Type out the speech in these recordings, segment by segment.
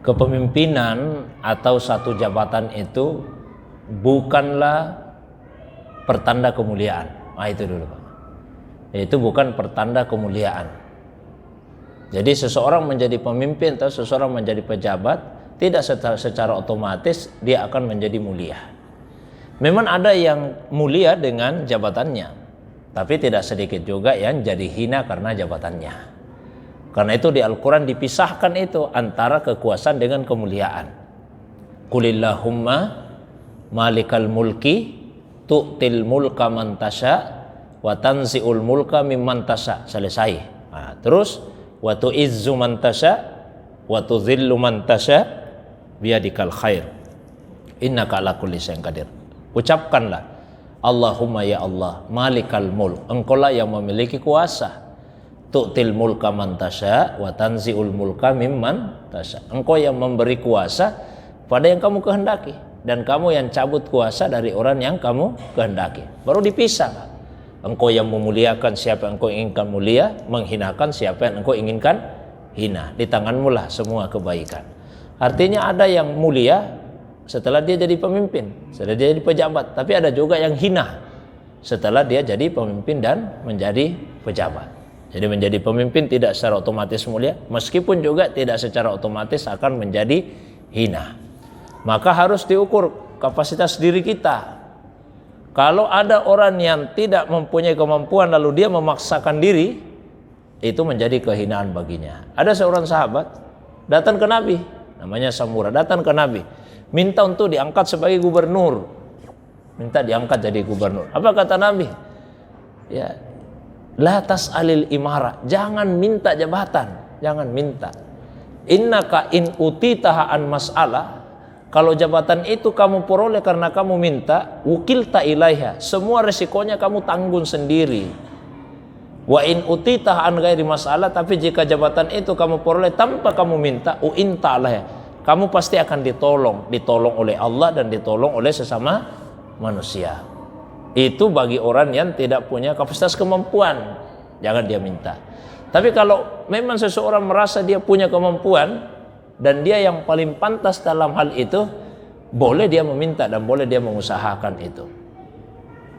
kepemimpinan atau satu jabatan itu bukanlah pertanda kemuliaan. Itu dulu Pak. Itu bukan pertanda kemuliaan. Jadi seseorang menjadi pemimpin atau seseorang menjadi pejabat tidak secara otomatis dia akan menjadi mulia. Memang ada yang mulia dengan jabatannya, tapi tidak sedikit juga yang jadi hina karena jabatannya. Karena itu di Al-Quran dipisahkan itu antara kekuasaan dengan kemuliaan. Qulillahumma malikal mulki tu'til mulka man tasha wa tanzi'ul mulka mimman tasha. Selesai. Terus wa tu'izzu man tasha wa tudhillu man tasha biyadikal khair innaka ala kulli syai'in qadir. Ucapkanlah Allahumma ya Allah malikal mulk, engkaulah yang memiliki kuasa. Tu'til mulka man tasha wa tanzi'ul mulka mimman tasha. Engkau yang memberi kuasa pada yang kamu kehendaki dan kamu yang cabut kuasa dari orang yang kamu kehendaki. Baru dipisah. Engkau yang memuliakan siapa yang engkau inginkan mulia, menghinakan siapa yang engkau inginkan hina. Di tanganmu lah semua kebaikan. Artinya ada yang mulia setelah dia jadi pemimpin, setelah dia jadi pejabat, tapi ada juga yang hina setelah dia jadi pemimpin dan menjadi pejabat. Jadi menjadi pemimpin tidak secara otomatis mulia, meskipun juga tidak secara otomatis akan menjadi hina. Maka harus diukur kapasitas diri kita. Kalau ada orang yang tidak mempunyai kemampuan lalu dia memaksakan diri, itu menjadi kehinaan baginya. Ada seorang sahabat datang ke Nabi, namanya Samurah, datang ke Nabi, minta untuk diangkat sebagai gubernur, minta diangkat jadi gubernur. Apa kata Nabi? Ya, la tas'alil imara, jangan minta jabatan, jangan minta. Innaka in utitaha an mas'alah, kalau jabatan itu kamu peroleh karena kamu minta, wukilta ilaiha, semua resikonya kamu tanggung sendiri. Wa in utitah an ghairi masalah, tapi jika jabatan itu kamu peroleh tanpa kamu minta, uinta alaiha, kamu pasti akan ditolong oleh Allah dan ditolong oleh sesama manusia. Itu bagi orang yang tidak punya kapasitas kemampuan, jangan dia minta. Tapi kalau memang seseorang merasa dia punya kemampuan dan dia yang paling pantas dalam hal itu, boleh dia meminta dan boleh dia mengusahakan itu.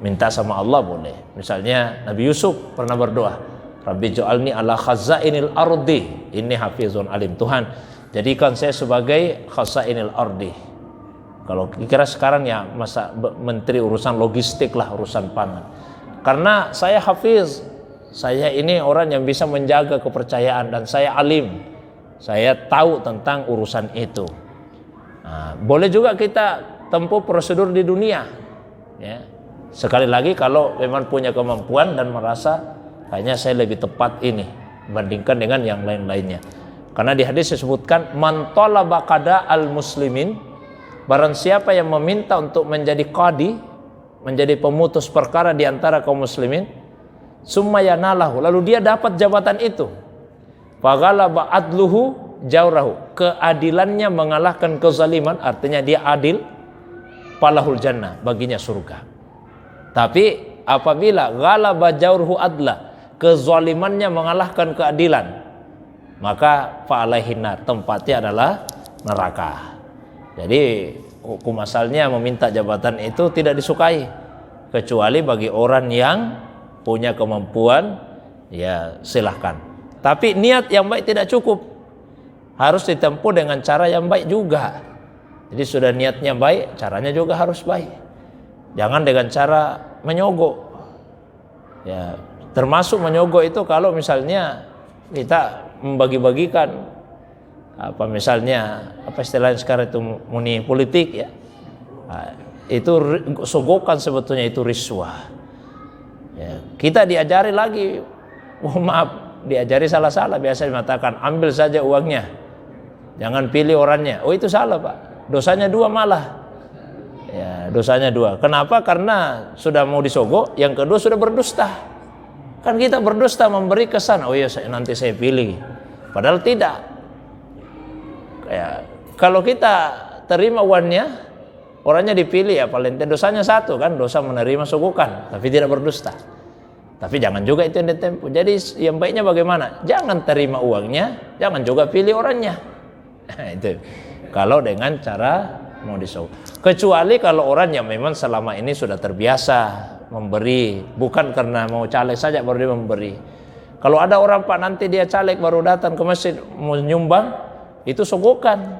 Minta sama Allah boleh. Misalnya Nabi Yusuf pernah berdoa, Rabbi ja'alni ala khazainil ardi inni hafizun alim. Tuhan, jadikan saya sebagai khazainil ardi. Kalau kira sekarang ya masa menteri urusan logistik lah, urusan pangan. Karena saya hafiz, saya ini orang yang bisa menjaga kepercayaan dan saya alim. Saya tahu tentang urusan itu. Boleh juga kita tempuh prosedur di dunia. Ya. Sekali lagi kalau memang punya kemampuan dan merasa kayaknya saya lebih tepat ini bandingkan dengan yang lain-lainnya. Karena di hadis disebutkan man talaba qada al muslimin, barang siapa yang meminta untuk menjadi qadi, menjadi pemutus perkara di antara kaum muslimin, summa yanalahu, lalu dia dapat jabatan itu. Faghalaba adluhu jawrahu, keadilannya mengalahkan kezaliman, artinya dia adil, falahul jannah, baginya surga. Tapi apabila ghalaba jawruhu adla, kezalimannya mengalahkan keadilan, maka fa'alaihin nar, tempatnya adalah neraka. Jadi hukum asalnya meminta jabatan itu tidak disukai, kecuali bagi orang yang punya kemampuan, ya silahkan. Tapi niat yang baik tidak cukup, harus ditempuh dengan cara yang baik juga. Jadi sudah niatnya baik, caranya juga harus baik. Jangan dengan cara menyogok. Ya, termasuk menyogok itu kalau misalnya kita membagi-bagikan misalnya istilahnya sekarang itu muni politik ya. Itu sogokan sebetulnya itu riswah. Ya, kita diajari lagi, diajari salah-salah, biasa mengatakan ambil saja uangnya, jangan pilih orangnya. Oh itu salah Pak, dosanya 2 malah. Ya, dosanya 2. Kenapa? Karena sudah mau disogok, yang kedua sudah berdusta. Kan kita berdusta memberi kesan, oh iya nanti saya pilih, padahal tidak. Ya, kalau kita terima uangnya, orangnya dipilih, ya paling dosanya 1 kan, dosa menerima sogokan, tapi tidak berdusta. Tapi jangan juga itu yang ditempuh. Jadi yang baiknya bagaimana? Jangan terima uangnya, jangan juga pilih orangnya. Itu kalau dengan cara mau disogok. Kecuali kalau orang yang memang selama ini sudah terbiasa memberi, bukan karena mau caleg saja baru dia memberi. Kalau ada orang Pak nanti dia caleg baru datang ke masjid mau nyumbang, itu sogokan.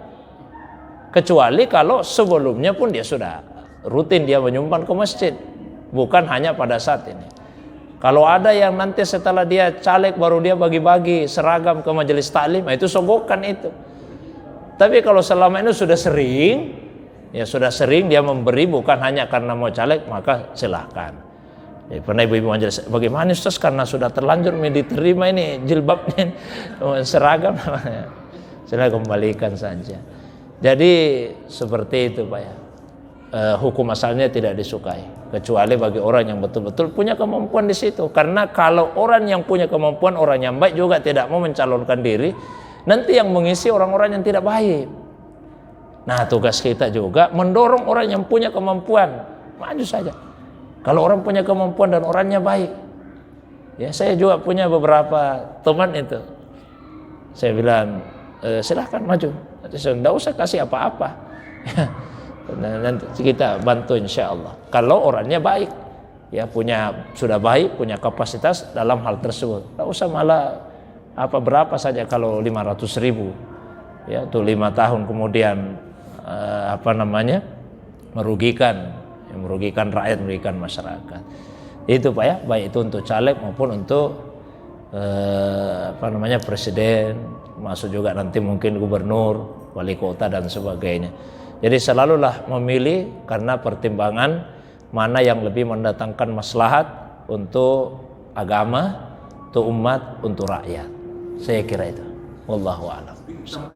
Kecuali kalau sebelumnya pun dia sudah rutin dia menyumbang ke masjid, bukan hanya pada saat ini. Kalau ada yang nanti setelah dia caleg baru dia bagi-bagi seragam ke majelis taklim, itu sogokan itu. Tapi kalau selama ini sudah sering, ya sudah sering dia memberi bukan hanya karena mau caleg, maka silahkan. Ya, pernah ibu-ibu majelis, bagaimana Ustaz karena sudah terlanjur diterima ini jilbabnya seragam, silahkan kembalikan saja. Jadi seperti itu Pak ya. Hukum asalnya tidak disukai kecuali bagi orang yang betul-betul punya kemampuan di situ. Karena kalau orang yang punya kemampuan, orang yang baik juga tidak mau mencalonkan diri, nanti yang mengisi orang-orang yang tidak baik. Nah, tugas kita juga mendorong orang yang punya kemampuan maju saja. Kalau orang punya kemampuan dan orangnya baik, ya saya juga punya beberapa teman itu. Saya bilang silahkan maju, tidak usah kasih apa-apa. Nanti kita bantu insya Allah. Kalau orangnya baik, ya sudah baik, punya kapasitas dalam hal tersebut. Tidak usah malah berapa saja kalau 500.000, ya untuk 5 tahun kemudian merugikan rakyat, merugikan masyarakat. Itu Pak ya, baik itu untuk caleg maupun untuk presiden, masuk juga nanti mungkin gubernur, wali kota dan sebagainya. Jadi selalulah memilih karena pertimbangan mana yang lebih mendatangkan maslahat untuk agama, untuk umat, untuk rakyat. Saya kira itu. Wallahu a'lam.